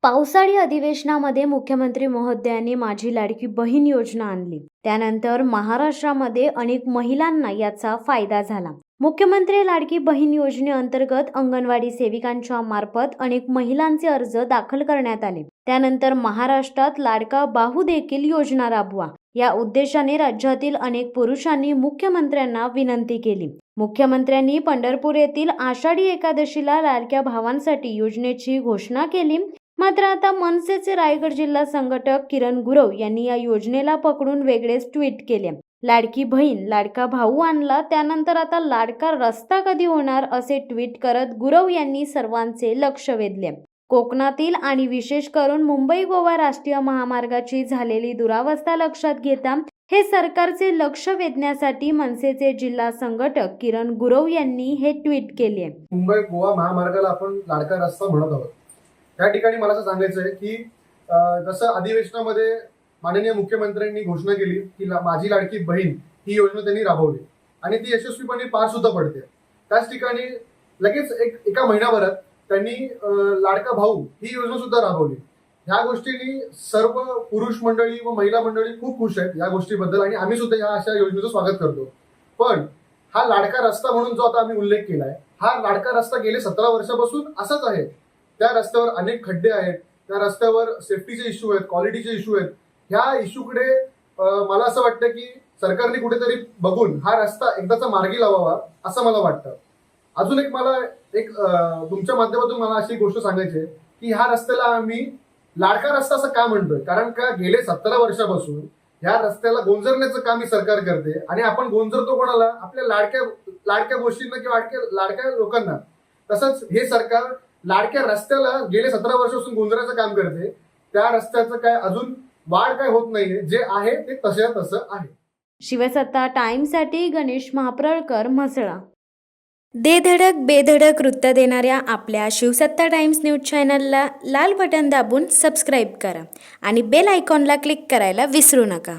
पावसाळी अधिवेशनामध्ये मुख्यमंत्री महोदयांनी माझी लाडकी बहीण योजना आणली। त्यानंतर महाराष्ट्रामध्ये अनेक महिलांना याचा फायदा झाला। मुख्यमंत्री लाडकी बहीण योजनेअंतर्गत अंगणवाडी सेविकांच्या मार्फत अनेक महिलांचे अर्ज दाखल करण्यात आले। त्यानंतर महाराष्ट्रात लाडका बाहू देखील योजना राबवा या उद्देशाने राज्यातील अनेक पुरुषांनी मुख्यमंत्र्यांना विनंती केली। मुख्यमंत्र्यांनी पंढरपूर येथील आषाढी एकादशीला लाडक्या भावांसाठी योजनेची घोषणा केली। मात्र आता मनसेचे रायगड जिल्हा संघटक किरण गुरव यांनी या योजनेला पकडून वेगळेच ट्विट केले। लाडकी बहीण लाडका भाऊ आणला, त्यानंतर आता लाडका रस्ता कधी होणार असे ट्विट करत गुरव यांनी सर्वांचे लक्ष वेधले। कोकणातील आणि विशेष करून मुंबई गोवा राष्ट्रीय महामार्गाची झालेली दुरावस्था लक्षात घेता हे सरकारचे लक्ष वेधण्यासाठी मनसेचे जिल्हा संघटक किरण गुरव यांनी हे ट्विट केले। मुंबई गोवा महामार्गाला आपण लाडका रस्ता म्हणत आहोत। या ठिकाणी मला असं सांगायचं आहे की जसं अधिवेशनामध्ये माननीय मुख्यमंत्र्यांनी घोषणा केली की माझी लाडकी बहीण ही योजना त्यांनी राबवली आणि ती यशस्वीपणे पार सुद्धा पडते। त्याच ठिकाणी लगेच एका महिन्याभरात त्यांनी लाडका भाऊ ही योजना सुद्धा राबवली। ह्या गोष्टींनी सर्व पुरुष मंडळी व महिला मंडळी खूप खुश आहेत या गोष्टीबद्दल आणि आम्ही सुद्धा या अशा योजनेचं स्वागत करतो। पण हा लाडका रस्ता म्हणून जो आता आम्ही उल्लेख केलाय, हा लाडका रस्ता गेले 17 वर्षापासून असाच आहे। त्या रस्त्यावर अनेक खड्डे आहेत, त्या रस्त्यावर सेफ्टीचे इश्यू आहेत, क्वालिटीचे इश्यू आहेत। ह्या इश्यूकडे मला असं वाटतं की सरकारने कुठेतरी बघून हा रस्ता एकदाचा मार्गी लावावा असं मला वाटतं। अजून मला तुमच्या माध्यमातून मला अशी गोष्ट सांगायची आहे की ह्या रस्त्याला आम्ही लाडका रस्ता असं का म्हणतोय, कारण का गेले 17 वर्षापासून ह्या रस्त्याला गोंजरण्याचं काम ही सरकार करते आणि आपण गोंजरतो कोणाला? आपल्या लाडक्या गोष्टींना किंवा लाडक्या लोकांना। तसंच हे सरकार लाडक्या रस्त्याला गेले 17 वर्षापासून गोंजराचं काम करते। त्या रस्त्याचं काय अजून वाढ काय होत नाहीये, जे आहे ते तसं आहे। शिवसत्ता टाइम्ससाठी गणेश महाप्रळकर, म्हसळा। दे धडक बेधडक वृत्त देणाऱ्या आपल्या शिवसत्ता टाइम्स न्यूज चॅनलला लाल बटन दाबून सबस्क्राईब करा आणि बेल आयकॉनला क्लिक करायला विसरू नका।